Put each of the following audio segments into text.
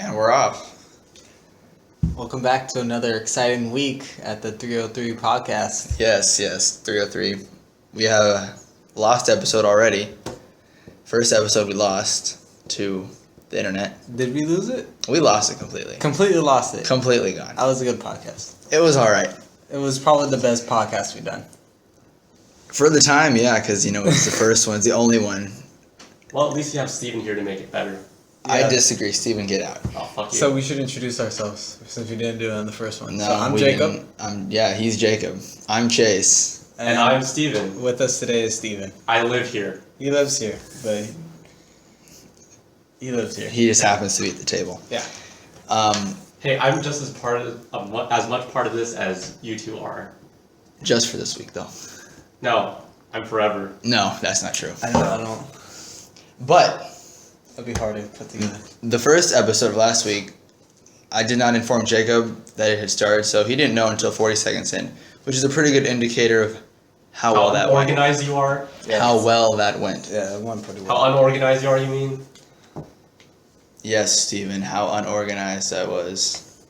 And we're off. Welcome back to another exciting week at the 303 Podcast. Yes, 303. We have a lost episode already. First episode we lost to the internet. Did we lose it? We lost it completely. Completely lost it. Completely gone. That was a good podcast. It was alright. It was probably the best podcast we've done. For the time, yeah, because, it's the first one. It's the only one. Well, at least you have Steven here to make it better. Yeah. I disagree. Steven, get out. Oh, fuck you. So we should introduce ourselves since we didn't do it on the first one. No, so I'm Jacob. He's Jacob. I'm Chase. And I'm Steven. With us today is Steven. I live here. He lives here, but he lives here. He just happens to be at the table. Yeah. Hey, I'm just as much part of this as you two are. Just for this week, though. No, I'm forever. No, that's not true. I don't. But That'd be hard to put together. the first episode of last week, I did not inform Jacob that it had started, so he didn't know until 40 seconds in, which is a pretty good indicator of how well that went. How organized you are. Yes. How well that went. Yeah, it went pretty well. How unorganized you are, you mean? Yes, Steven, how unorganized I was.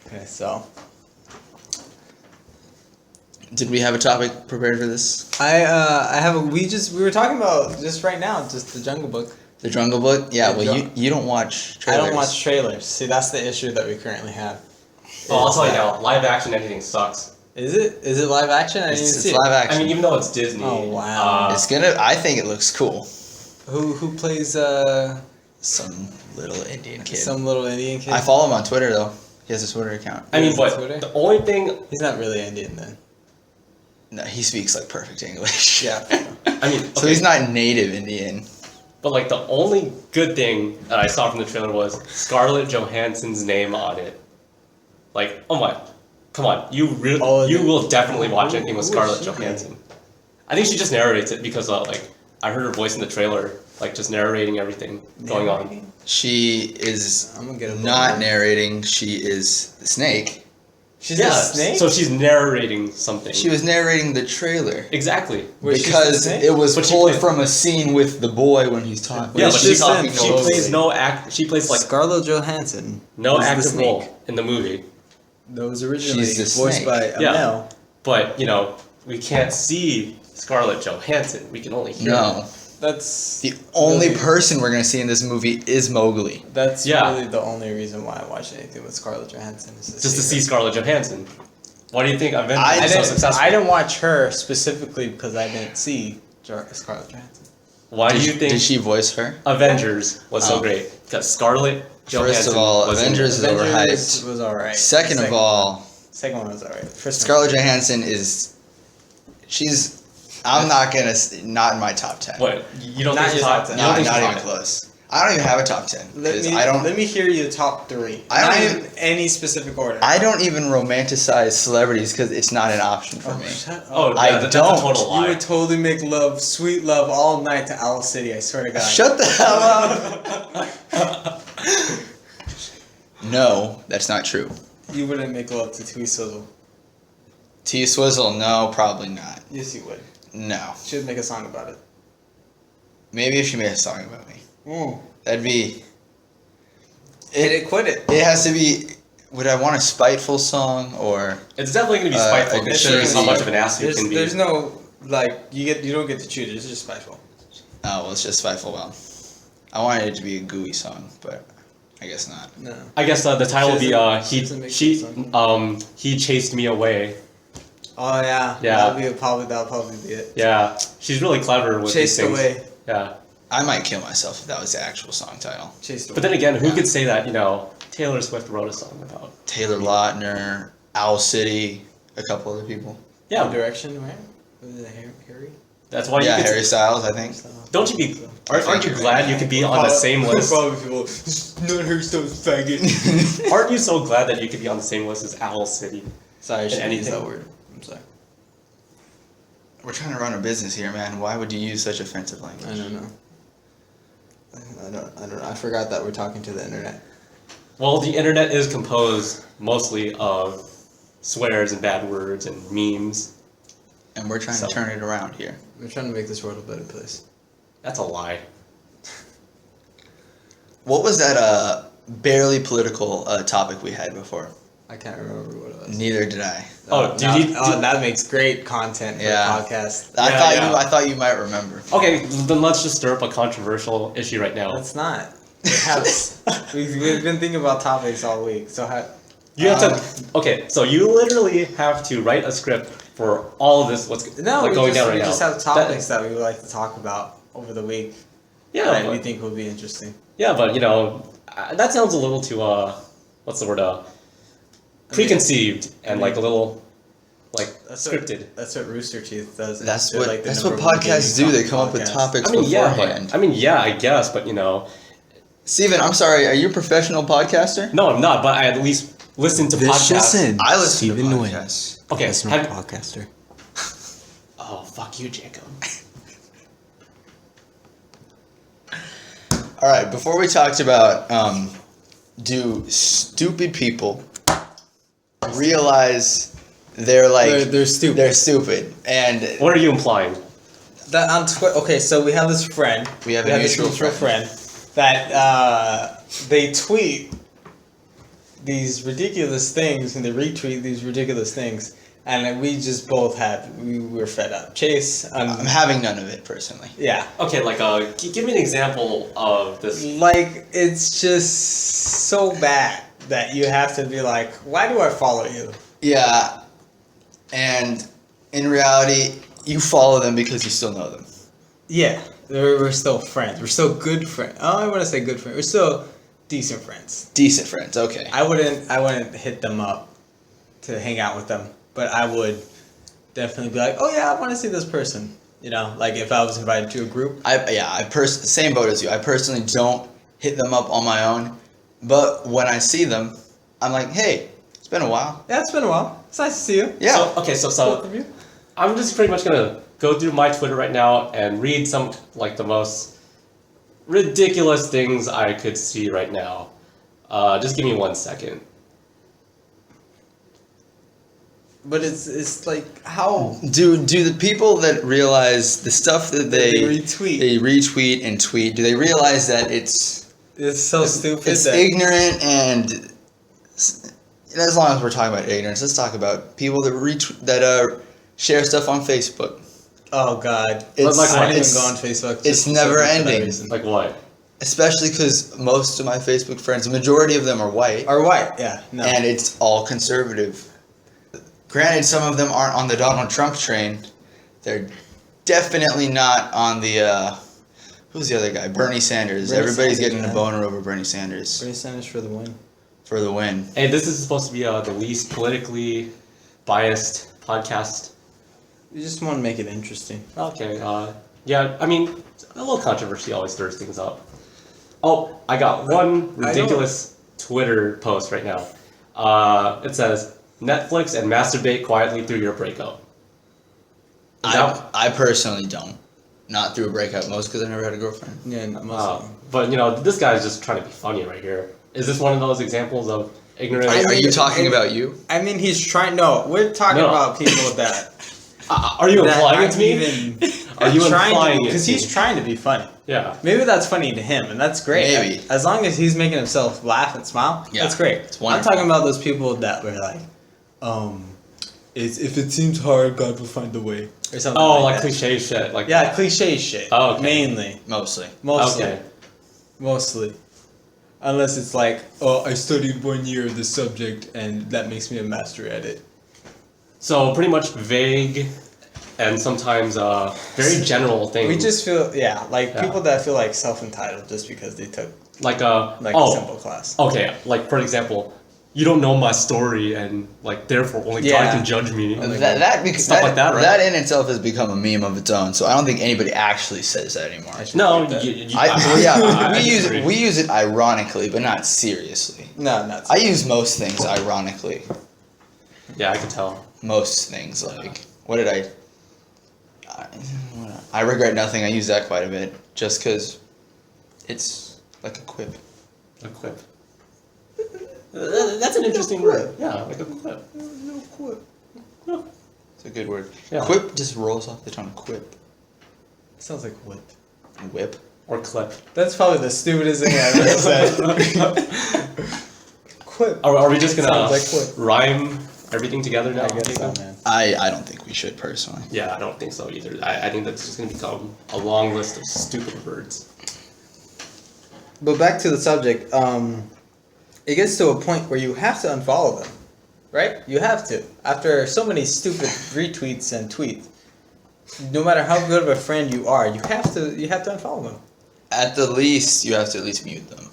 Okay, so Did we have a topic prepared for this? I have we were talking about just right now, just the Jungle Book. The Jungle Book? Yeah, The well, you don't watch trailers. I don't watch trailers. See, that's the issue that we currently have. Well, I'll tell you now, live action anything sucks. Is it? Is it live action? I didn't even It's see live it. action. I mean, even though it's Disney. Oh, wow. I think it looks cool. Who plays Some little Indian kid. some little Indian kid? I follow him on Twitter, though. He has a Twitter account. I mean, Is it but Twitter? the only thing... He's not really Indian then. No, he speaks like perfect English. Yeah. I mean, okay, So he's not native Indian. but like the only good thing that I saw from the trailer was Scarlett Johansson's name on it. Like, oh my, come on, you will definitely watch anything with who is Scarlett she Johansson. I think she just narrates it because I heard her voice in the trailer, like just narrating everything going on. She is I'm gonna get a not book. narrating. She is the snake. She's a snake. So she's narrating something. She was narrating the trailer. Exactly. Wait, she's the Because snake? it was But she pulled played- from a scene with the boy when he's talking. Yeah, It's but she just in- she plays no act. She plays like Scarlett Johansson. no is the active snake. role in the movie. That was originally She's the voiced snake. by a Yeah. male. But we can't see Scarlett Johansson. We can only hear. No. That's The only really- person we're going to see in this movie is Mowgli. That's Yeah. really the only reason why I watch anything with Scarlett Johansson. Is Just to see her. Scarlett Johansson. Why do you think Avengers I is so successful? I didn't watch her specifically because I didn't see Scarlett Johansson. Why do you think Did she voice her? Avengers was so Oh. great? Because Scarlett Johansson. First of all, was in Avengers is overhyped. was alright. Second of all, Second one was alright. First Scarlett Johansson I'm not going to, not in my top 10. What? You don't Not think she's your hot? top 10. You don't Not, think she's not hot? even close. I don't even have a top 10. Let me hear your top three. I don't Not even- in any specific order. I don't even romanticize celebrities because it's not an option for me. Shut up. Oh, I yeah, that's don't. a total You lie. would totally make love, sweet love, all night to Owl City. I swear to God. Shut the hell up. No, that's not true. You wouldn't make love to Twee Swizzle. T Swizzle, no, probably not. Yes, you would. No. Should make a song about it. Maybe if she made a song about me. That'd be. Hit it, quit it. It has to be. Would I want a spiteful song or? It's definitely going to be a spiteful good considering how Jersey- much of an ass you There's, can be. there's no you don't get to choose. It's just spiteful. Oh, well, it's just spiteful. Well, I wanted it to be a gooey song, but I guess not. No. I guess the title would be She doesn't make good he chased me away. Oh yeah. Yeah. That'll probably be it. Yeah, she's really clever with Chased these things. away. Yeah, I might kill myself if that was the actual song title. Chased away. but then again, who Yeah. could say that Taylor Swift wrote a song about? Taylor Lautner, Owl City, a couple other people. Yeah, One Direction, right? Was it Harry? that's why Yeah, you could. Harry Styles, I think. Don't you be? Aren't you you're glad you could be on the same list? Probably people. Not Harry Styles, faggot. Aren't you so glad that you could be on the same list as Owl City? Sorry, I shouldn't use anything. that word. I'm sorry. We're trying to run a business here, man. Why would you use such offensive language? I don't know. I don't know. I forgot that we're talking to the internet. Well, the internet is composed mostly of swears and bad words and memes. And we're trying So- to turn it around here. We're trying to make this world a better place. That's a lie. What was that barely political topic we had before. I can't remember what it was. Neither did I. That makes great content for the podcast. I thought you might remember. Okay, then let's just stir up a controversial issue right now. Let's not. We've been thinking about topics all week. So you have to. Okay, so you literally have to write a script for all of this. What's going down right now? We just have topics that we would like to talk about over the week. Yeah, that we think would be interesting. Yeah, but that sounds a little too what's the word? Preconceived and like a little scripted. That's what Rooster Teeth does. That's what podcasts do. They come up with topics beforehand. I guess, but Steven, I'm sorry. Are you a professional podcaster? No, I'm not. But I at least listen to podcasts. I listen to podcasts. Okay, podcaster. Oh, fuck you, Jacob. All right. Before we talked about do stupid people realize they're stupid? They're stupid. And what are you implying? That on Twitter. Okay, so we have this friend. We have a mutual friend that they tweet these ridiculous things and they retweet these ridiculous things, and we just both we were fed up. Chase, I'm having none of it personally. Yeah. Okay, give me an example of this. Like, it's just so bad that you have to be like, why do I follow you? Yeah, and in reality, you follow them because you still know them. Yeah, we're still friends. We're still good friends. Oh, I want to say good friends. We're still decent friends. Decent friends, okay. I wouldn't hit them up to hang out with them, but I would definitely be like, oh yeah, I want to see this person. Like if I was invited to a group. Same boat as you. I personally don't hit them up on my own, but when I see them, I'm like, hey, it's been a while. Yeah, it's been a while. It's nice to see you. Yeah. So I'm just pretty much gonna go through my Twitter right now and read some the most ridiculous things I could see right now. Just give me 1 second. But it's like, how do the people that realize the stuff that they retweet and tweet, do they realize that it's so stupid? It's ignorant, and as long as we're talking about ignorance, let's talk about people that share stuff on Facebook. Oh God! I don't even go on Facebook. It's never ending. Like what? Especially because most of my Facebook friends, the majority of them are white. Yeah. No. And it's all conservative. Granted, some of them aren't on the Donald Trump train. They're definitely not on the, who's the other guy? Bernie Sanders. Everybody's getting a boner over Bernie Sanders. Bernie Sanders for the win. For the win. Hey, this is supposed to be the least politically biased podcast. We just want to make it interesting. Okay, yeah, I mean, a little controversy always stirs things up. Oh, I got one ridiculous Twitter post right now. It says, Netflix and masturbate quietly through your breakup. I personally don't. Not through a breakup, most because I never had a girlfriend. Yeah, most. But, this guy's just trying to be funny right here. Is this one of those examples of ignorance? Are you talking about you? I mean, he's trying... No, we're talking about people that... Are you implying it to me? Are you implying it? Because he's trying to be funny. Yeah. Maybe that's funny to him, and that's great. Maybe. As long as he's making himself laugh and smile, that's great. It's wonderful. I'm talking about those people that were like, if it seems hard, God will find a way. Or something like cliche shit. Cliche shit. Oh, okay. Mainly. Mostly. Okay. Mostly. Unless it's like, oh, I studied 1 year of this subject, and that makes me a master at it. So pretty much vague and sometimes very general things. We just feel, people that feel like self-entitled just because they took a simple class. Okay, for example, you don't know my story and therefore only God can judge me. Stuff like that, right? That in itself has become a meme of its own, so I don't think anybody actually says that anymore. No, we use it ironically, but not seriously. No, not seriously. I use most things ironically. Yeah, I can tell. Most things, what did I regret nothing. I use that quite a bit, just because it's like a quip. A quip. That's an interesting word. Yeah, like a quip. No quip. It's a good word. Yeah. Quip just rolls off the tongue. Quip. It sounds like whip. Whip. Or clip. That's probably the stupidest thing I've ever said. Quip. Are we just gonna Sounds like quip. rhyme everything together now? I guess so, Jacob? man. I don't think we should personally. Yeah, I don't think so either. I think that's just gonna become a long list of stupid words. But back to the subject, it gets to a point where you have to unfollow them, right? You have to. After so many stupid retweets and tweets, no matter how good of a friend you are, you have to unfollow them. At the least, you have to at least mute them.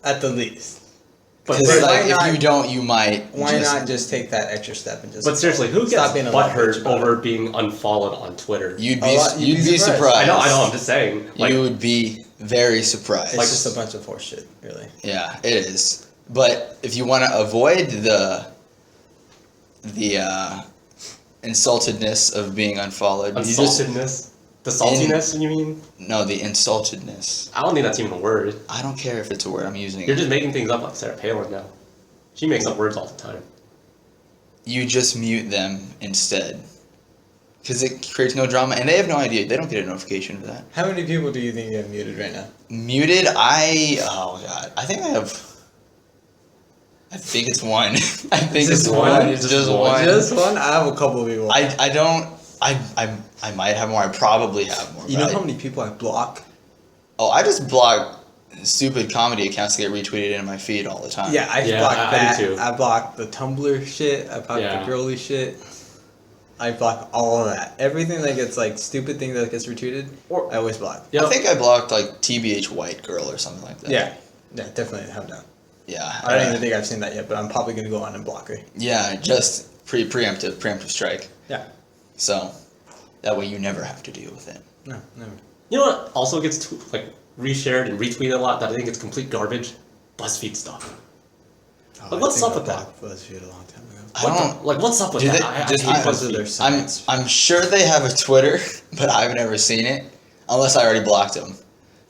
At the least. But, Because why like, not- if you don't, you might. Why not just take that extra step and just? but seriously, who Stop gets being a little bitch butthurt about over being unfollowed on Twitter? You'd A be lot- you'd be surprised. I know. I'm just saying. Like, You would be very surprised. It's just a bunch of horse shit, really. Yeah, it is. But if you want to avoid the insultedness of being unfollowed, you just unsaltedness, the saltiness. You mean? no the insultedness. I don't think that's even a word. I don't care if it's a word I'm using. You're just making things up like Sarah Palin now. She makes up words all the time. You just mute them instead, because it creates no drama, and they have no idea. They don't get a notification of that. How many people do you think you have muted right now? Muted, oh god, I think it's one. I think Just it's one? one. It's just one. Just one? I have a couple of people. I don't. I might have more. I probably have more. You but know I- how many people I block? Oh, I just block stupid comedy accounts that get retweeted in my feed all the time. Yeah, I Yeah, blocked I that. do too. I blocked the Tumblr shit. I blocked Yeah. the girly shit. I block all of that. Everything that gets like stupid thing that gets retweeted, Or- I always block. Yeah. I think I blocked like TBH White Girl or something like that. Yeah, definitely have done. Yeah. I don't even think I've seen that yet, but I'm probably gonna go on and block her. Yeah, just preemptive strike. Yeah. So that way you never have to deal with it. No, never. You know what also gets reshared and retweeted a lot that I think it's complete garbage? BuzzFeed stuff. Like, what's up with that? BuzzFeed a long time ago. I don't. What's up with Do that? they- I just hate because of their BuzzFeed. science. I'm sure they have a Twitter, but I've never seen it unless I already blocked them.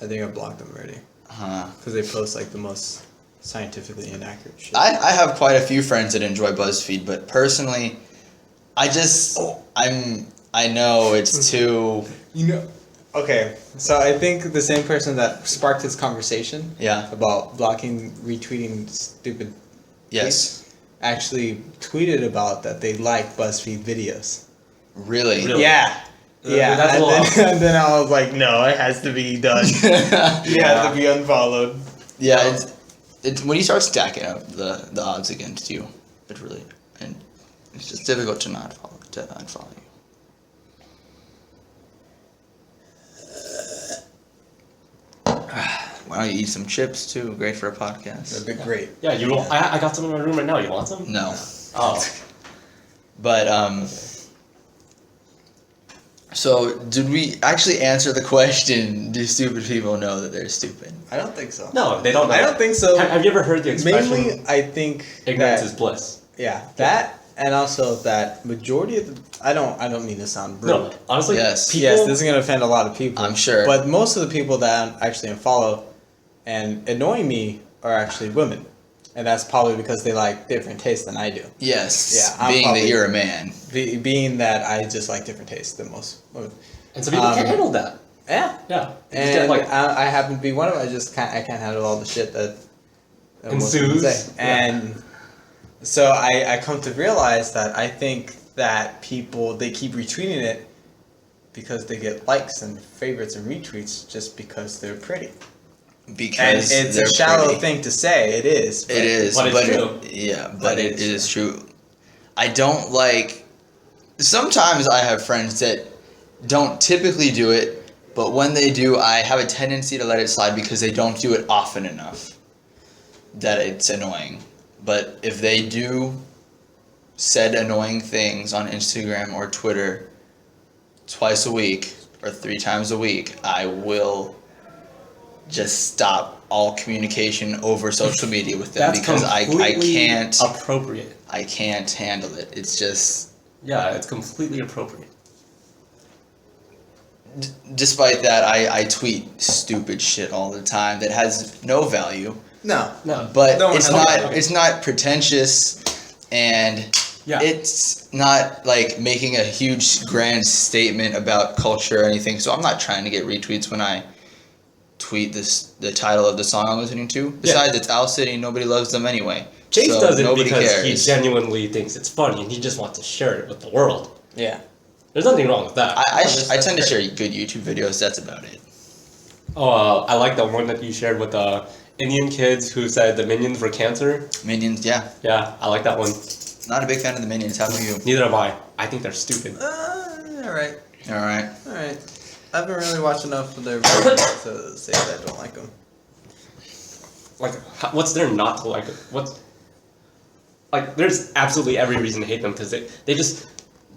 I think I blocked them already Huh. because they post like the most scientifically inaccurate shit. I have quite a few friends that enjoy BuzzFeed, but personally, I know it's too. You know, okay, so I think the same person that sparked this conversation Yeah. about blocking, retweeting stupid Yes. actually tweeted about that they like BuzzFeed videos. Really. Really? Yeah. Yeah, that's and a lot. then, and then I was like, no, it has to be done. You have to be unfollowed. Yeah, it's when you start stacking up the odds against you, it really, and it's just difficult to unfollow you. Why don't you eat some chips too? Great for a podcast. That'd be great. Yeah, you. I got some in my room right now. You want some? No, Oh. but So did we actually answer the question? Do stupid people know that they're stupid? I don't think so. No, they don't know. I don't think so. Have you ever heard the expression, Mainly, I think ignorance that, is bliss? yeah, that, and also that majority of the, I don't mean to sound rude. No, honestly, Yes. people, Yes, this is gonna offend a lot of people. I'm sure. But most of the people that I actually unfollow and annoy me are actually women, and that's probably because they like different tastes than I do. Yes. Yeah, I'm being that probably- you're a man. Being that I just like different tastes than most women. and some people can't handle that. Yeah. Yeah, You just And get, like, I happen to be one of them. I can't handle all the shit that most people Ensues. say. And so I come to realize that I think that people, they keep retweeting it because they get likes and favorites and retweets just because they're pretty. And Because it's they're a shallow pretty. thing to say. It is. It is, But it's true. Yeah, but But it it's is true. I don't like. Sometimes I have friends that don't typically do it, but when they do, I have a tendency to let it slide because they don't do it often enough. That it's annoying. But if they do said annoying things on Instagram or Twitter twice a week or 3 times a week, I will just stop all communication over social media with them That's because I completely can't appropriate. I can't handle it. It's just Yeah, it's completely appropriate. despite that I tweet stupid shit all the time that has no value, No. No, but No one it's has not value. it's not pretentious, and yeah, it's not like making a huge grand statement about culture or anything. So I'm not trying to get retweets when I tweet the title of the song I'm listening to. Besides, it's Owl City. Nobody loves them anyway. Chase so does it nobody because cares. he genuinely thinks it's funny and he just wants to share it with the world. Yeah. There's nothing wrong with that. I tend to share good YouTube videos. That's about it. Oh, I like the one that you shared with the Indian kids who said the Minions were cancer. Minions, yeah. Yeah, I like that one. Not a big fan of the Minions. How about you? Neither am I. I think they're stupid. Alright. Alright. Alright. I haven't really watched enough of their videos to say that I don't like them. Like, what's there not to like? What's like? There's absolutely every reason to hate them because they just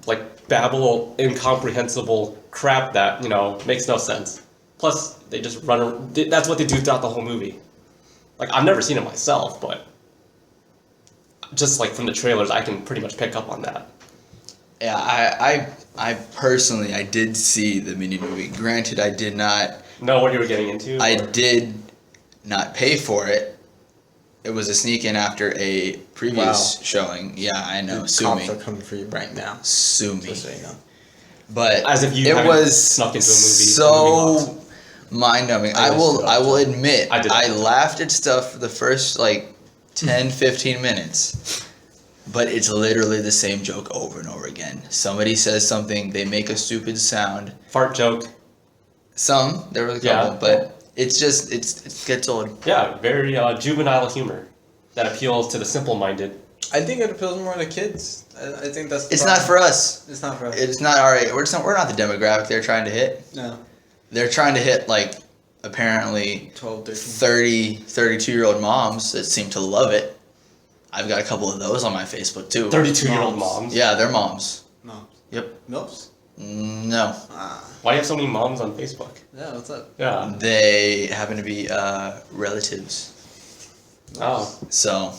like babble incomprehensible crap that makes no sense. Plus, they just run. That's what they do throughout the whole movie. Like, I've never seen it myself, but just like from the trailers, I can pretty much pick up on that. Yeah, I personally, I did see the Minion movie. Granted, I did not. Know what you were getting into? I did not pay for it. It was a sneak in after a previous showing. Yeah, I know. Sue Cops me. are coming for you right now. Sue me. Just so you know. But As if you it haven't was snuck into a movie. so mind-numbing. I I will admit, I did. I laughed at stuff for the first 10, 15 minutes. But it's literally the same joke over and over again. Somebody says something, they make a stupid sound. Fart joke. There was a couple, but it's just, it gets old. Yeah, very juvenile humor that appeals to the simple-minded. I think it appeals more to kids. I think that's the It's problem. not for us. It's not for us. It's not our, we're not the demographic they're trying to hit. No. They're trying to hit, apparently 12, 13. 30, 32-year-old moms that seem to love it. I've got a couple of those on my Facebook, too. 32-year-old moms. Yeah, they're moms. No. Yep. MILFs? No. Ah. Why do you have so many moms on Facebook? Yeah, what's up? Yeah. They happen to be relatives. Oh. So,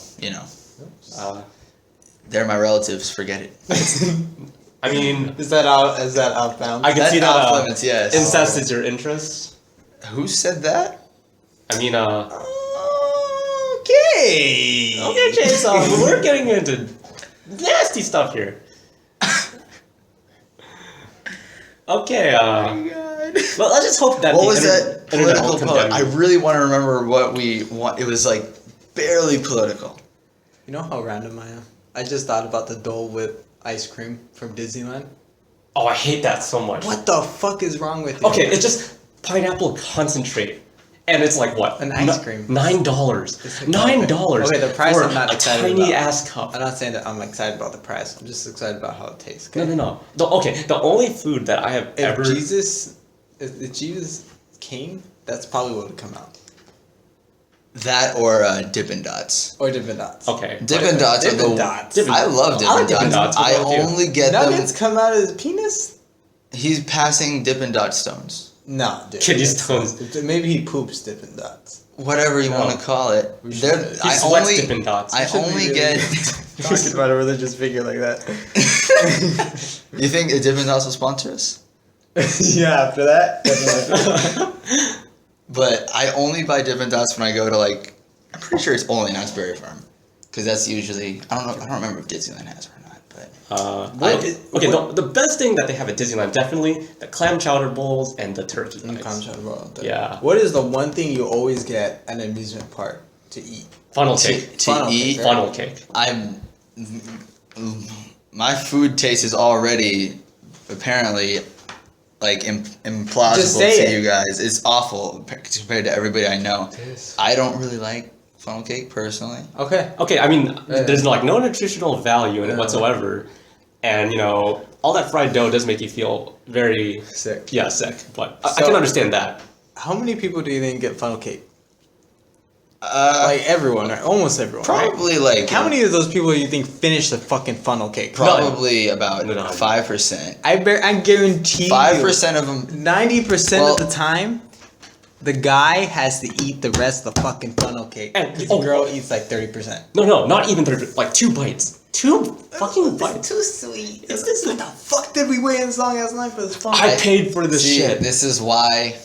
they're my relatives. Forget it. I mean, Is that outbound? I can That's see off that limits, yes. incest is your interest. Who said that? I mean, Okay. okay, Jason, we're getting into nasty stuff here. Okay, Oh God. well, let's just hope that What the was that internet political won't post? condemn I you. really want to remember what we want. It was barely political. You know how random I am? I just thought about the Dole Whip ice cream from Disneyland. Oh, I hate that so much. What the fuck is wrong with you? Okay, it's just pineapple concentrate. And it's like what? An ice cream. $9. It's like $9. Okay, the price for I'm not a excited tiny about. ass cup. I'm not saying that I'm excited about the price. I'm just excited about how it tastes. No, Okay? no, no. The only food that I have If ever Jesus came, that's probably what would come out. That or Dippin' Dots. Or Dippin' Dots. okay. Dippin' Dots are Dippin' the. Dots. I love Dippin' I like Dippin' Dots. Dots. What I about you? only get Nuggets them. come out of his penis? He's passing Dippin' Dot stones. No, dude. Kidney That's- stones. Maybe he poops Dippin' Dots. Whatever you No. want to call it. We should- They're- He I sweats only. Dippin' Dots. I Shouldn't only be get. talking about a religious figure like that. You think Dippin' Dots will sponsor us? Yeah, after that, definitely. But I only buy Dippin' Dots when I go to I'm pretty sure it's only in Asbury Farm, because that's usually I don't remember if Disneyland has or not. But The best thing that they have at Disneyland, definitely the clam chowder bowls and the turkey legs. Yeah. What is the one thing you always get at an amusement park to eat? Funnel cake. to Funnel eat, cake, right? Funnel cake. my food taste is already apparently implausible Just say to it. you guys. It's awful compared to everybody I know. I don't really like funnel cake personally. Okay. Okay, I mean, there's no nutritional value in it whatsoever, and all that fried dough does make you feel very Sick. Yeah, sick. But I So- can understand that. How many people do you think get funnel cake? Everyone, right? Almost everyone. right? Probably How many of those people do you think finish the fucking funnel cake? Probably about None. 5%. I guarantee 5% of them. 90% Well- of the time, the guy has to eat the rest of the fucking funnel cake. And- the girl eats 30%. No, not even 30, 2 bites. 2 fucking bites. too sweet. What the fuck did we wait in this long ass line for this funnel I cake? paid for this See, shit. this is why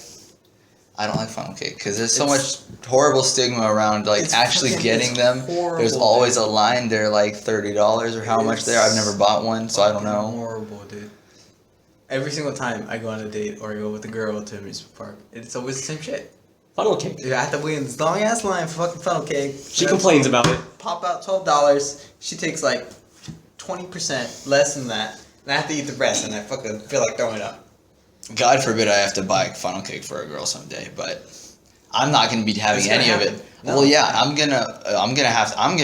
I don't like funnel cake, because there's so much horrible stigma around It's actually fucking- getting it's them. horrible, There's always dude. a line. They're $30 or how much they are. I've never bought one, so I don't know. Horrible, dude. Every single time I go on a date or I go with a girl to an amusement park, it's always the same shit. Funnel cake. You have to wait in this long ass line for fucking funnel cake. She complains about it. Pop out $12. She takes like 20% less than that. And I have to eat the rest, and I fucking feel like throwing up. God forbid I have to buy funnel cake for a girl someday, but I'm not gonna be having It's gonna any of happen. it. No. Well, yeah, I'm gonna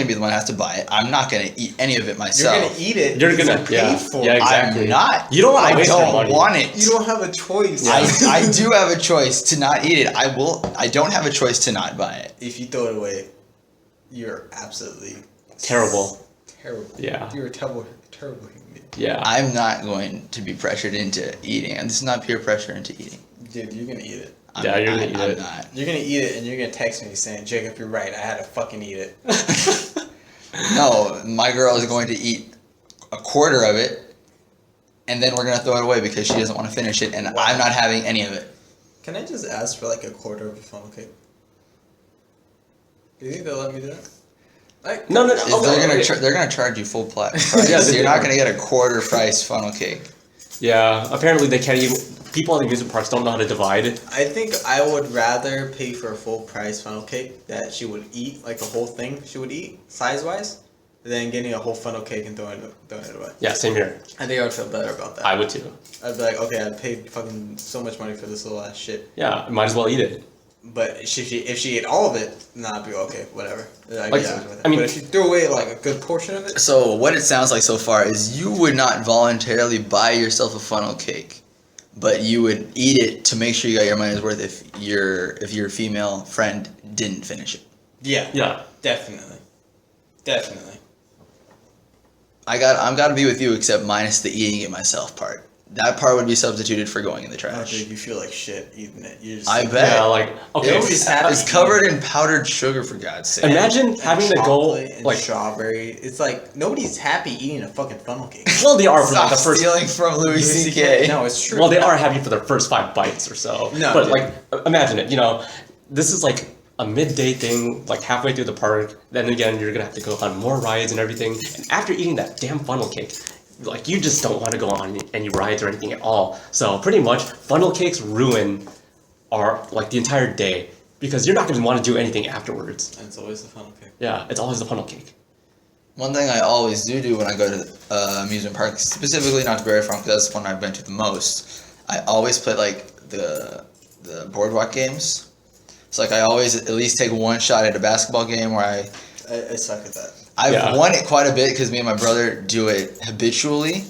be the one that has to buy it. I'm not gonna eat any of it myself. You're gonna eat it. You're because gonna, you paid yeah, for yeah, it. exactly. I'm not. You don't want to I waste your don't money. want it. You don't have a choice. I do have a choice to not eat it. I don't have a choice to not buy it. If you throw it away, you're absolutely Terrible. terrible. Yeah. You're a terrible human being. Yeah. I'm not going to be pressured into eating, and this is not peer pressure into eating. Dude, you're gonna eat it. Yeah, you're gonna eat I'm it. not. You're gonna eat it, and you're gonna text me saying, "Jacob, you're right. I had to fucking eat it." No, my girl is going to eat a quarter of it, and then we're gonna throw it away because she doesn't want to finish it, and Wow. I'm not having any of it. Can I just ask for like a quarter of a funnel cake? Do you think they'll let me do that? Like, No. If Oh, they're gonna charge you full price. Yeah, So they you're not are. gonna get a quarter price funnel cake. Yeah. Apparently they can't even. People at the amusement parks don't know how to divide. I think I would rather pay for a full price funnel cake that she would eat, like the whole thing she would eat, size wise, than getting a whole funnel cake and throwing it away. Yeah. Same here. I think I would feel better about that. I would too. I'd be like, okay, I paid fucking so much money for this little ass shit. Yeah. Might as well eat it. But if she ate all of it, then I'd be okay, whatever. I Like, guess I was with it. I mean- but if she threw away like a good portion of it, So what it sounds like so far is you would not voluntarily buy yourself a funnel cake, but you would eat it to make sure you got your money's worth if your female friend didn't finish it. yeah, Yeah. definitely. I'm gotta be with you except minus the eating it myself part. That part would be substituted for going in the Oh, trash. dude, you feel like shit eating it. You just I bet. Yeah. Like okay. Nobody's happy. It's covered in powdered sugar, for God's sake. Imagine and having to go chocolate and like. strawberry. It's like nobody's happy eating a fucking funnel cake. Well, they are for like Stop the first. stealing from Louis C.K. No, it's true. Well, they are happy for their first 5 bites or so. No, but dude. like, imagine it. You know, this is like a midday thing, like halfway through the park. Then again, you're gonna have to go on more rides and everything. And after eating that damn funnel cake, like you just don't want to go on any rides or anything at all. So pretty much, funnel cakes ruin our like the entire day because you're not gonna want to do anything afterwards. And it's always the funnel cake. Yeah, it's always the funnel cake. One thing I always do when I go to amusement parks, specifically not to Berry Farm because that's the one I've been to the most, I always play like the boardwalk games. So like I always at least take one shot at a basketball game where I suck at that. I've won it quite a bit because me and my brother do it habitually.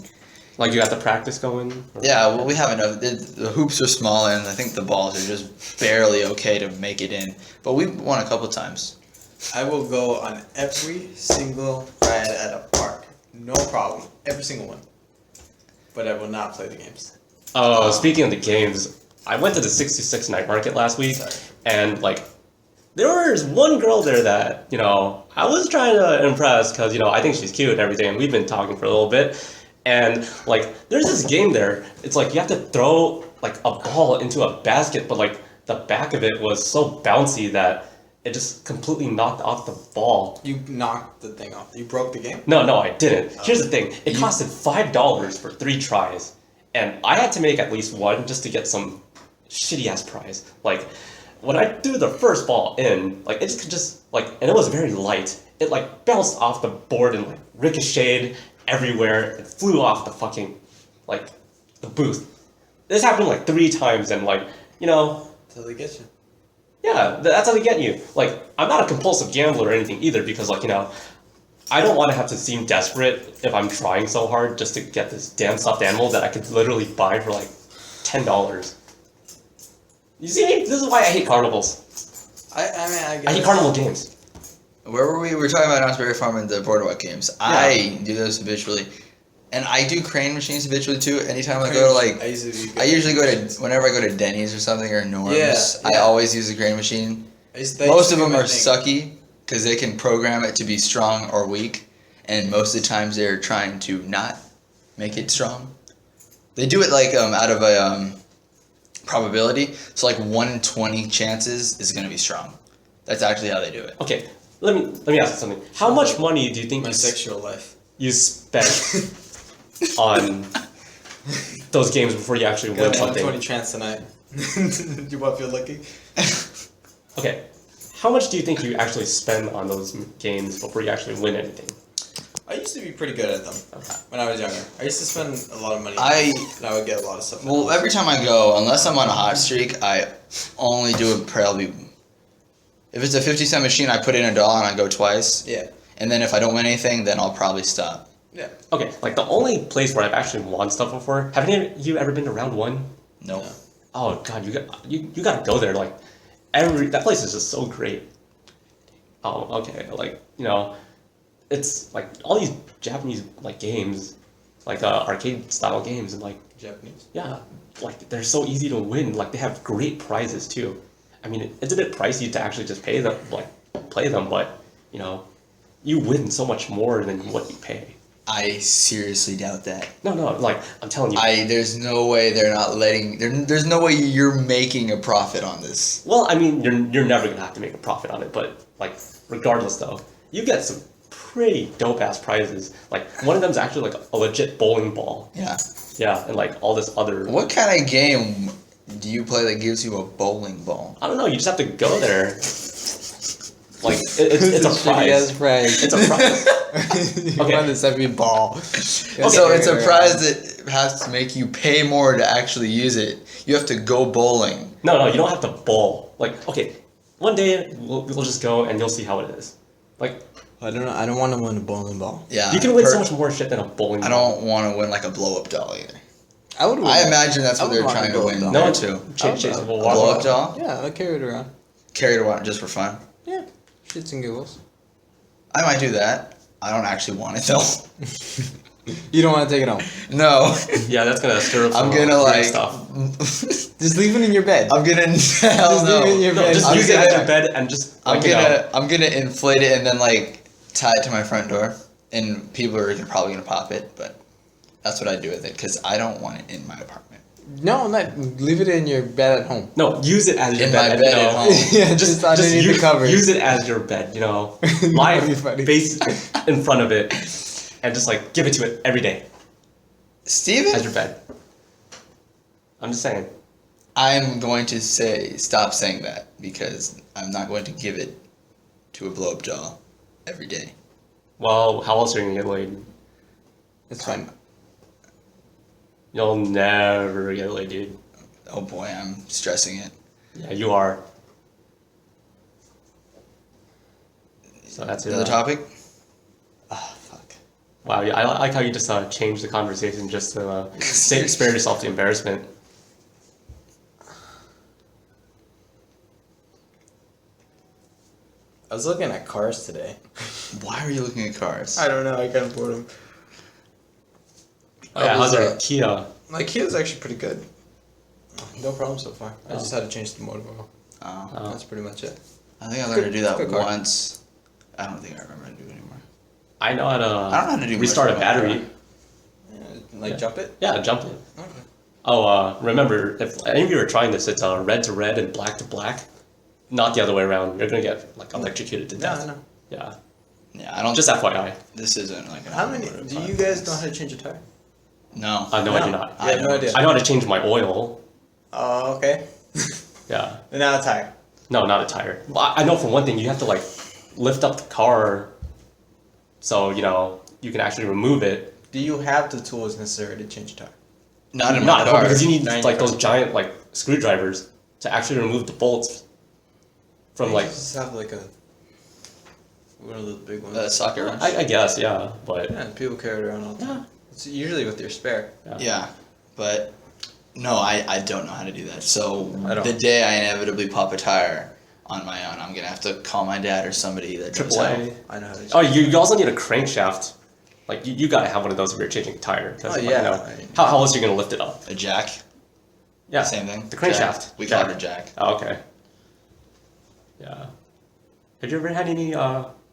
Like you got the practice going. Or- Yeah, well, we have enough. The hoops are small, and I think the balls are just barely okay to make it in. But we've won a couple times. I will go on every single ride at a park. No problem. Every single one. But I will not play the games. Oh, speaking of the games, I went to the 66 night market last week, Sorry. and like, there was one girl there that, you know, I was trying to impress because, you know, I think she's cute and everything, and we've been talking for a little bit. And like, there's this game there. It's like you have to throw like a ball into a basket, but like the back of it was so bouncy that it just completely knocked off the ball. You knocked the thing off. You broke the game? No, I didn't. Here's the thing. It costed $5 for 3 tries. And I had to make at least one just to get some shitty ass prize. Like, when I threw the first ball in, like, it just like, and it was very light. It like bounced off the board and like ricocheted everywhere. It flew off the fucking, like, the booth. This happened like 3 times and like, you know, Till they get you. yeah, that's how they get you. Like, I'm not a compulsive gambler or anything either because, like, you know, I don't want to have to seem desperate if I'm trying so hard just to get this damn stuffed animal that I could literally buy for, like, $10. You see me? This is why I hate carnivals. I mean, I hate carnival games. Where were we? We were talking about Knott's Berry Farm and the boardwalk games. I do those habitually. And I do crane machines habitually too. Anytime I go to like, I usually go to, whenever I go to Denny's or something or Norm's, Yeah. I always use the crane machine. Most of them are sucky because they can program it to be strong or weak. And most of the times they're trying to not make it strong. They do it like out of a probability. So like 1 in 20 chances is going to be strong. That's actually how they do it. Okay, let me ask you something. How much money do you think My sexual life. you spent on those games before you actually win Got a 1 in something? 20 chance tonight. You want to feel lucky? Okay, how much do you think you actually spend on those games before you actually win anything? I used to be pretty good at them when I was younger. I used to spend a lot of money, and I would get a lot of stuff. Well, every time I go, unless I'm on a hot streak, I only do it probably. If it's a 50-cent machine, I put in $1 and I go twice. Yeah. And then if I don't win anything, then I'll probably stop. Yeah. Okay, like the only place where I've actually won stuff before. Have any of you ever been to round 1? Nope. No. Oh god, you gotta go there. Like that place is just so great. Oh, okay. Like it's like all these Japanese like games, like arcade style games, and like Japanese. yeah, like they're so easy to win. Like they have great prizes too. I mean, it's a bit pricey to actually just pay them, like play them, but you win so much more than what you pay. I seriously doubt that. No, like I'm telling you. There's no way they're not letting. There's no way you're making a profit on this. Well, I mean, you're never gonna have to make a profit on it, but like regardless though, you get some pretty dope ass prizes. Like one of them's actually like a legit bowling ball. Yeah. Yeah, and like all this other. What kind of game do you play that gives you a bowling ball? I don't know. You just have to go there. Like it's a prize. It's a prize. You Okay. won this every ball. So it's a prize that has to make you pay more to actually use it. You have to go bowling. No, you don't have to bowl. Like okay, one day we'll just go and you'll see how it is. Like I don't know. I don't want to win a bowling ball. Yeah. you can win so much more shit than a bowling I ball. don't want to win like a blow up doll either. I would. Win I imagine that's what I would they're want trying a to blow-up win doll. there No, too. Chase A blow up doll? Yeah, I carry it around. Carry it around just for fun. Yeah, shits and giggles. I might do that. I don't actually want it though. You don't want to take it home. No. Yeah, that's gonna stir up some I'm gonna weird like stuff. Just leave it in your bed. I'm gonna hell Just no. leave it in your No, bed. just I'm use it gonna- as your bed and just. I'm like, gonna inflate it and then like tie it to my front door, and people are probably gonna pop it, but that's what I do with it because I don't want it in my apartment. No, not leave it in your bed at home. No, use it as your In bed. my bed at home. Yeah, just underneath the covers. Use it as your bed. Lie That'd be funny. face in front of it, and just like give it to it every day Steven? as your bed. I'm just saying. I'm going to stop saying that because I'm not going to give it to a blow up doll every day. Well, how else are you gonna get laid? It's fine. You'll never get laid, dude. Oh boy, I'm stressing it. Yeah, you are. So that's it. Another topic? Ah, fuck. Wow, yeah, I like how you just changed the conversation just to spare yourself the embarrassment. I was looking at cars today. Why are you looking at cars? I don't know. I kind of bought them. Oh yeah, how's your Kia? My Kia's actually pretty good. No problem so far. I just had to change the motor oil. Oh. That's pretty much it. I think I learned to do that Good car. once. I don't think I remember how to do it anymore. I know how to, I don't know how to do restart a much with my battery. car. Like Yeah. jump it. Yeah, jump it. Okay. Oh, remember, if any of you are trying this, it's red to red and black to black. Not the other way around. You're gonna get like electrocuted to Yeah, death. I know. Yeah. Yeah, I don't. Just FYI. This isn't like. How many? Do you guys know how to change a tire? No. No, I No. do not. I have no don't. idea. I know how to change my oil. Oh, okay. Yeah. And now a tire. No, not a tire. But I know for one thing, you have to like lift up the car, so you can actually remove it. Do you have the tools necessary to change a tire? Not in Not my at all, car. because you need Not in like your those giant like screwdrivers to actually remove the bolts from You like. just have like one of those big ones. Socket wrench. I guess yeah, but Yeah, people carry it around all the time. It's usually with your spare. Yeah, but no, I don't know how to do that. So I don't. the day I inevitably pop a tire on my own, I'm gonna have to call my dad or somebody that knows how. AAA. I know how to. Oh, you also need a crankshaft. Like you gotta have one of those if you're changing a tire. 'Cause, Oh, like, yeah. how else are you gonna lift it up? A jack. Yeah, Same thing. The crankshaft. Jack. We call it a jack. Oh, okay. Yeah. Have you ever had any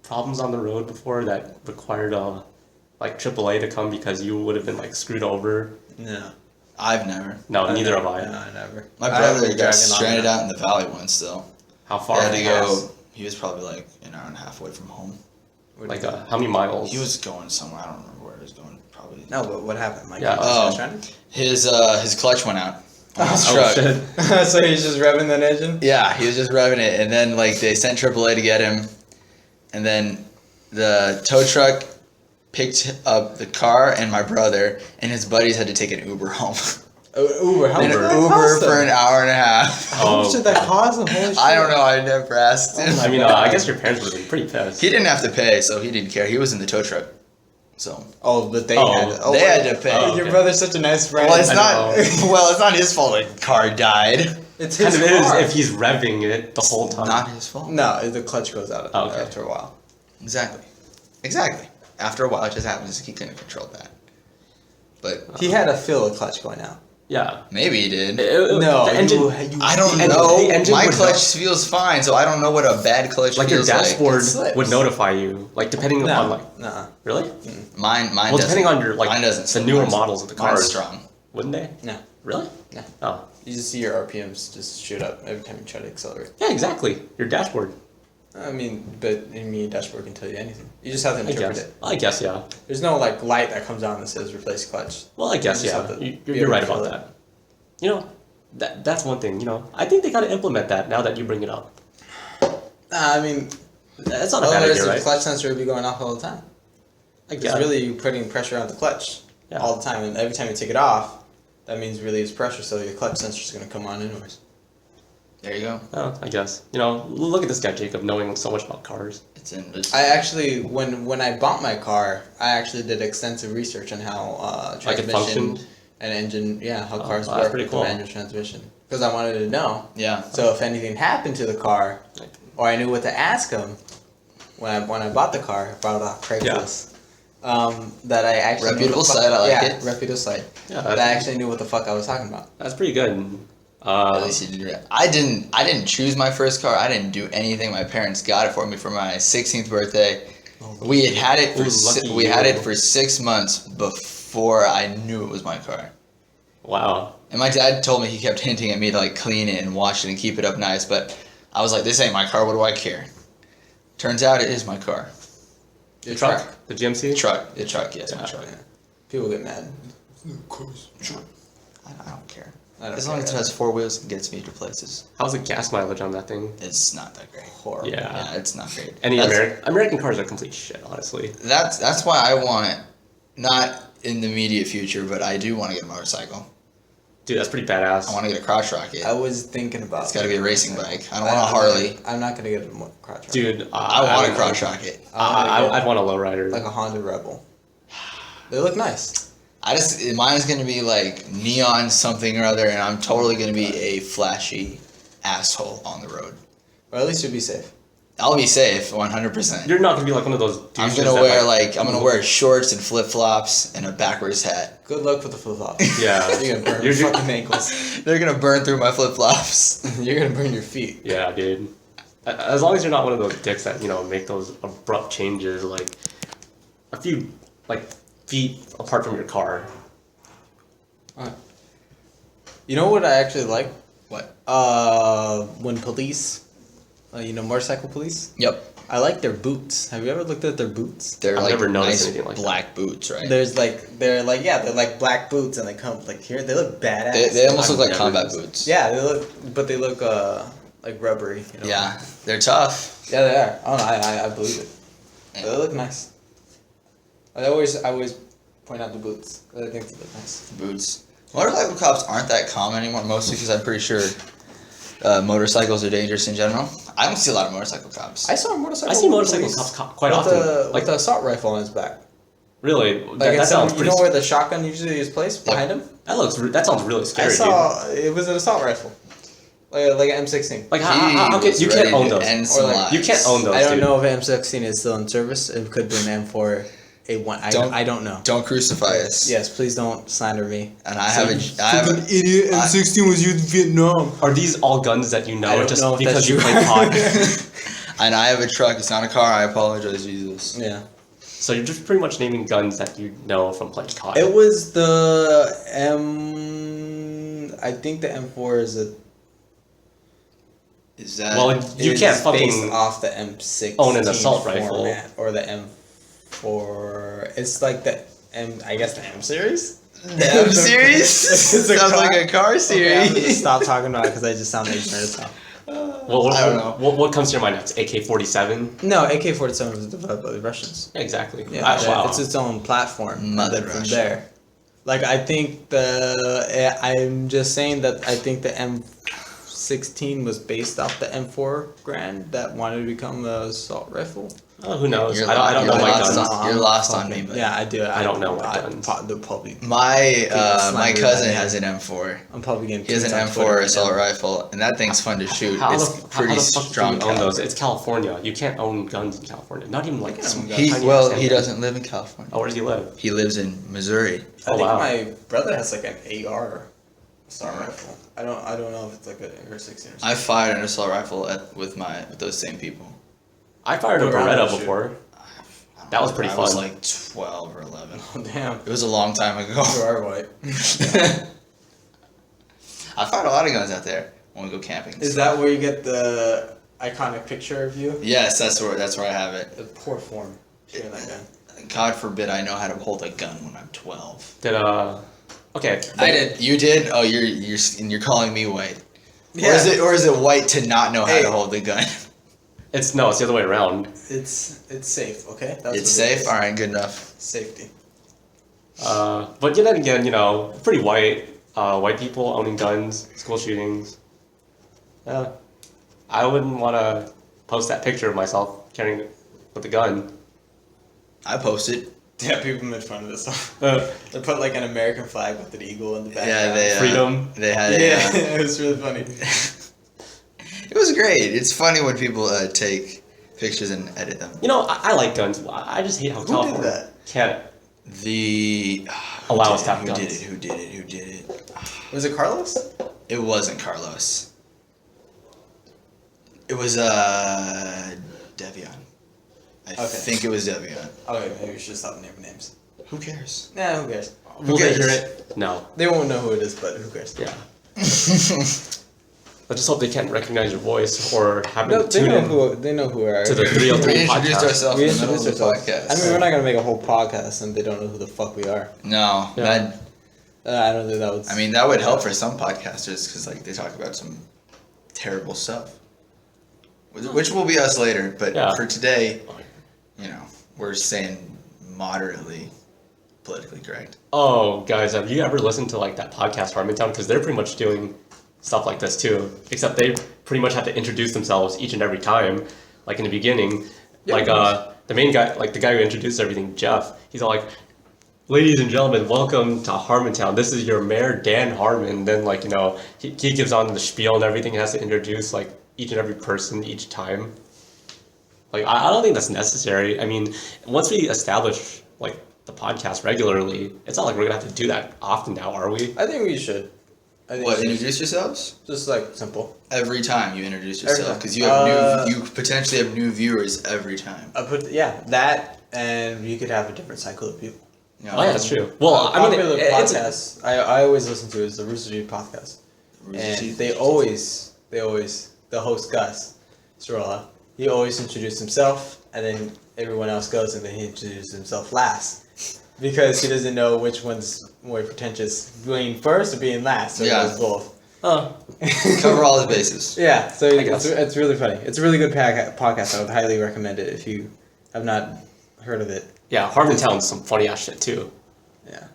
problems on the road before that required like AAA to come because you would have been like screwed over? No. I've never. No, neither have I. No, I never. My I haven't brother been got driving stranded long out in the valley once, though. How He far? had to Yes. go. He was probably like an hour and a half away from home. enough. Like how many miles? He was going somewhere. I don't remember where he was going. Probably. No, but what happened? My Yeah. car Oh. was stranded? His clutch went out. on his Oh, truck. shit. So he's just revving that engine? Yeah, he was just revving it, and then like they sent AAA to get him, and then the tow truck picked up the car and my brother, and his buddies had to take an Uber home. Uber, how much An did that Uber cost for them? an hour and a half. How much did that cost them? Holy shit. I don't know. I never asked him. Oh I mean, God. I guess your parents would have been pretty pissed. He didn't have to pay, so he didn't care. He was in the tow truck, so Oh, but they Oh, had to. Oh, they had to pay. Oh, Your okay. brother's such a nice friend. well, it's I not. know. Well, it's not his fault. The car died. It's Kind his of is car. if he's revving it the whole time. Not his fault. No, the clutch goes out Oh, okay. after a while. Exactly. After a while, it just happens. He couldn't control that. But He had to feel a clutch going out. Yeah. maybe he did. No, the engine. I don't the know. engine My would clutch feels fine, so I don't know what a bad clutch like your feels dashboard It slips. would notify you, like depending upon like Nah. really. Mine Well, doesn't. depending on your like mine doesn't. the newer Mine's- models of the mine's cars, strong. wouldn't they? No. Really? No. Oh. You just see your RPMs just shoot up every time you try to accelerate. Yeah, exactly. Your dashboard. I mean, but dashboard can tell you anything. You just have to I interpret guess. it. I guess yeah. There's no like light that comes on that says replace clutch. Well, I guess You just yeah. have to You- be You're able right to about feel it. that. You know, that's one thing. You know, I think they gotta implement that now that you bring it up. I mean, That's not a bad otherwise idea, the right? clutch sensor would be going off all the time. I It's guess. really you putting pressure on the clutch Yeah. all the time, and every time you take it off, that means relieves pressure, so your clutch sensor is going to come on anyways. There you go. Oh, I guess. You know, look at this guy, Jacob, knowing so much about cars. It's in. It's, I actually, when I bought my car, I actually did extensive research on how Like it transmission functioned? and engine, how Oh, cars wow, that's work pretty with cool. the manual transmission, because I wanted to know. yeah. So if anything happened to the car, or I knew what to ask them when I bought the car, I bought it off Craigslist. That I actually knew Reputable what the fuck- site, I like yeah, it. reputable site. Yeah, That I actually knew what the fuck I was talking about. That's pretty good. At least you did it. I didn't choose my first car. I didn't do anything. My parents got it for me for my 16th birthday. We had it for Ooh, lucky we had you. it for 6 months before I knew it was my car. Wow. And my dad told me he kept hinting at me to like clean it and wash it and keep it up nice, but I was like, this ain't my car. What do I care? Turns out it is my car. Your Truck? The GMC? The truck, yes, my Yeah. truck. Yeah. People get mad. I don't care. I don't As long care. as it has 4 wheels and gets me to places, How's the gas mileage on that thing? it's not that great. Horrible. Yeah. Yeah, it's not great. Any That's- American cars are complete shit, honestly. That's why I want, not in the immediate future, but I do want to get a motorcycle. Dude, that's pretty badass. I want to get a crotch rocket. I was thinking about. It's got to be a racing bike. I don't I'm want a not- Harley. I'm not gonna get a crotch rocket. Dude, I want a don't crotch know. rocket. I'd want a lowrider. Like a Honda Rebel. They look nice. Mine's gonna be like neon something or other, and I'm totally gonna be a flashy asshole on the road. Or at least you'll be safe. I'll be safe, 100%. You're not gonna be like one of those I'm douches gonna that, wear I'm gonna wear shorts and flip flops and a backwards hat. Good luck with the flip flops. Yeah. You're gonna burn You're- your fucking ankles. They're gonna burn through my flip flops. You're gonna burn your feet. Yeah, dude. As long as you're not one of those dicks that, make those abrupt changes, like a few, feet apart from your car. You know what I actually like? What? When police, motorcycle police. Yep. I like their boots. Have you ever looked at their boots? They're I've like never noticed nice anything like that. black boots, right? They're like black boots, and they come like here. They look badass. They almost I've look like never combat noticed. boots. Yeah, they look like rubbery. Yeah, they're tough. Yeah, they are. Oh no, I believe it. Yeah. They look nice. I always point out the boots. I think they look nice. Boots. Motorcycle cops aren't that common anymore, mostly because I'm pretty sure motorcycles are dangerous in general. I don't see a lot of motorcycle cops. I saw a motorcycle. I see motorcycle police cops quite with often. with the assault rifle on his back. Really? Like That sounds you pretty. know where the shotgun usually is placed behind him. That sounds really I scary, saw it was an assault rifle, like an M16. dude. Like He how can was you ready can't own to those? end some Or like- lives. You can't own those. I don't dude. know if M16 is still in service. It could be an M4, A1. I don't know. Don't crucify us. Yes, please don't slander me. And I have a idiot. M16 was used in Vietnam. Are these all guns that you I know don't just know if because that's you true. play COD? and I have a truck. It's not a car. I apologize, Jesus. Yeah. So you're just pretty much naming guns that you know from playing COD. It was the M. I think the M4 is a. Is that? Well, you is can't based fucking off the M6 own an assault rifle. format, or the M4. It's like the M. I guess the M series. The M series? Sounds like a car Okay, I'm gonna series. stop talking about it because I just sound ignorant as hell. Well, I don't know. What comes to your mind next? AK-47? No, AK-47 was developed by the Russians. Yeah, exactly. Yeah, Wow. it's its own platform. Mother and then from Russia. there, like I think I'm just saying that I think the M16 was based off the M4 Grand that wanted to become a assault rifle. Oh, who knows? You're I don't know my lost guns. on- You're lost on me, but Yeah, I do. I don't know my guns. They'll probably. my Sniper cousin rifle. has an M4. I'm probably getting. He has an tweets on M4 Twitter right assault now. rifle, and that thing's fun to shoot. How It's the pretty fuck strong. do you own those? caliber. It's California. You can't own guns in California. Not even like You can own guns. tiny He ass he handguns. doesn't live in California. Oh, where does he live? He lives in Missouri. I Oh, think wow. my brother has like an AR assault rifle. I don't know if it's like an AR-16 or something. I fired an assault rifle with those same people. I fired a What round Beretta did you before. That was pretty I was fun. like 12 or 11. Oh damn! It was a long time ago. You are white. I fired a lot of guns out there when we go camping. Is that where you get the iconic picture of you? Yes, that's where I have it. The poor form. Shooting that gun. God forbid I know how to hold a gun when I'm 12. Did okay. I did. You did? Oh, you're calling me white. Yeah. Or is it white to not know how Hey. to hold the gun? It's the other way around. It's safe. Okay. That's It's what it safe. is. All right, good enough. Safety. But then again, pretty white. White people owning guns, school shootings. I wouldn't want to post that picture of myself carrying with a gun. I posted. Yeah, people made fun of this stuff. Uh, They put like an American flag with an eagle in the background. Yeah, they Freedom. They had Yeah, it was really funny. It was great. It's funny when people take pictures and edit them. I like guns. I just hate how Who California did that? can't The allow us to have who guns. did it? Who did it? Who did it? Was it Carlos? It wasn't Carlos. It was Devion. I Okay. think it was Devion. Okay, maybe we should stop naming names. Who cares? Nah, who cares? Will they cares? hear it? No. They won't know who it is, but who cares? Yeah. I just hope they can't recognize your voice or have No, to tune in they know who we are. to the We 303 introduced podcast. ourselves We in the middle of introduced the ourselves. podcast. I mean, we're not gonna make a whole podcast and they don't know who the fuck we are. No, Yeah. I don't think that would. I mean that would help for some podcasters because like they talk about some terrible stuff, which will be us later. But Yeah. for today, we're saying moderately politically correct. Oh, guys, have you ever listened to like that podcast Harmontown? Because they're pretty much doing stuff like this too, except they pretty much have to introduce themselves each and every time. Like in the beginning, the main guy, like the guy who introduced everything, Jeff. He's all like, "Ladies and gentlemen, welcome to Harmontown. This is your mayor, Dan Harmon." Then he gives on the spiel and everything. He has to introduce like each and every person each time. Like I don't think that's necessary. I mean, once we establish like the podcast regularly, it's not like we're gonna have to do that often now, are we? I think we should. I think What? we should. Introduce yourselves Just like simple. every time you introduce Every yourself time. because you have you potentially have new viewers every time. That, and you could have a different cycle of people. You know, Oh yeah, that's true. Well, I mean, popular it's podcast I always listen to is the Rooster Teeth podcast, and the host Gus Sorolla, he always introduced himself, and then everyone else goes, and then he introduces himself last, because he doesn't know which one's more pretentious, being first or being last. So Yeah. he does both. Oh, cover all the bases. Yeah, so guess. it's really funny. It's a really good podcast. I would highly recommend it if you have not heard of it. yeah, Harmontown's some funny ass shit too. Yeah.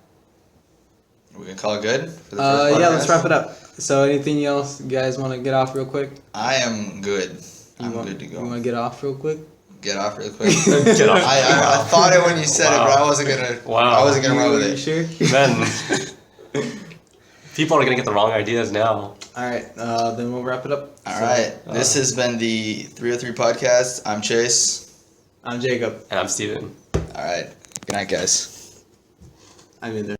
Are we gonna call it good for the first Yeah, let's podcast? wrap it up. So, anything else you guys want to get off real quick? I am good. I'm good to You go. want to get off real quick? Get off real quick. Get off. I thought it when you said it, but I wasn't gonna. Wow. I wasn't gonna run with You it. sure? Then people are gonna get the wrong ideas now. All right, then we'll wrap it up. All right. This has been the 303 podcast. I'm Chase. I'm Jacob. And I'm Steven. All right. Good night, guys. I mean, there's